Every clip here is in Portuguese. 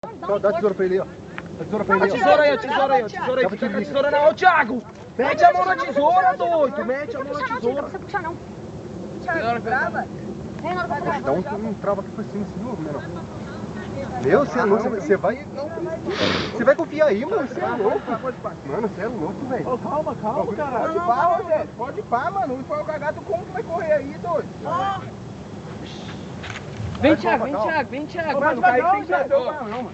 Dá a tesoura pra ele aí, ó. A tesoura pra ele aí, ó. Tesoura aí, tesoura aí, tesoura aí. Fica com a tesoura na mão, Thiago. Mete a mão na tesoura, doido. Mete a mão na tesoura. Não precisa puxar, não. Thiago, Trava. Vem lá, vai Dá um trava aqui por cima, assim, ó, menor. Meu, você é louco, você vai... Você vai confiar aí, mano, você é louco. Mano, você é louco, velho. Ô, calma, cara. Pode pá, Rogério. Pode pá, mano. Não foi o cagado, como que vai correr aí, doido? Vem, Thiago, vem, Thiago. Mano, Vai, não, tem que Thiago, ser. não, mano.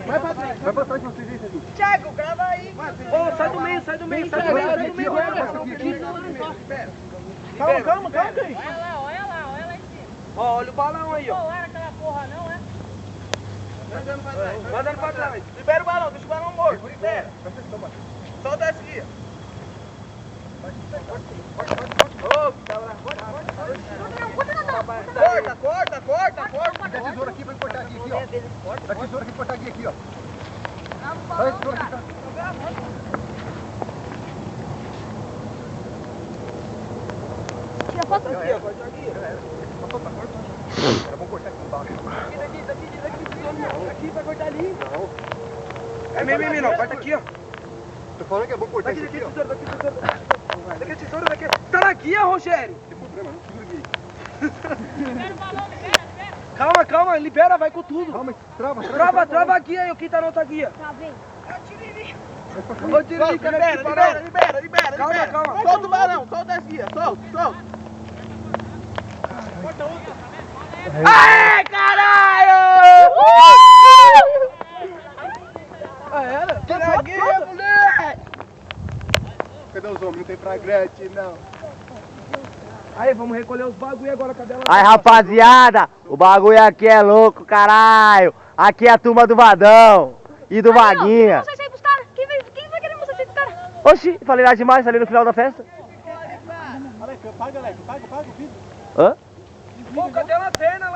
Vai pra trás de vocês aí, Felipe. Thiago, grava aí. Ô, sai do meio, Thiago. Sai do meio, Calma, Cris. Olha lá em cima. Ó, olha o balão aí, ó. Não era aquela porra, não, é? Mandando pra trás. Libera o balão, deixa o balão morto. Libera. Solta essa aqui. Corta. Dá a tesoura aqui pra ele cortar aqui, ó. Dá a tesoura aqui pra cortar aqui, ó. Dá a tesoura aqui, tá? Tira a foto. Aqui, ó. Corta aqui. Era bom cortar aqui embaixo. Aqui pra cortar ali. Não. É mesmo, não. Corta aqui, ó. Tô falando que é bom cortar isso Daqui, aqui, ó. tesoura. Daqui a tesoura, daqui. Tá aqui, ó, Rogério. Não tem problema, não. Segura aqui. Libera o balão, libera. Calma, libera, vai com tudo. Calma, trava Trava aqui aí, o que tá na outra guia. Travei. Ô, Tiririca, Libera. Calma. Solta o balão, solta essa aqui, solta. Aê, caralho! Era? Tira aqui, moleque! Cadê os homens? Não tem fragrante, não. Aí, vamos recolher os bagulho agora, cadê ela? Aí, rapaziada, o bagulho aqui é louco, caralho. Aqui é a turma do Vadão e do Vaguinha. Mostra isso aí pros caras. Quem vai querer mostrar isso aí pros caras? Oxi, falei lá demais, ali no final da festa. Paga o vídeo. Hã? Pô, cadê a lanterna lá?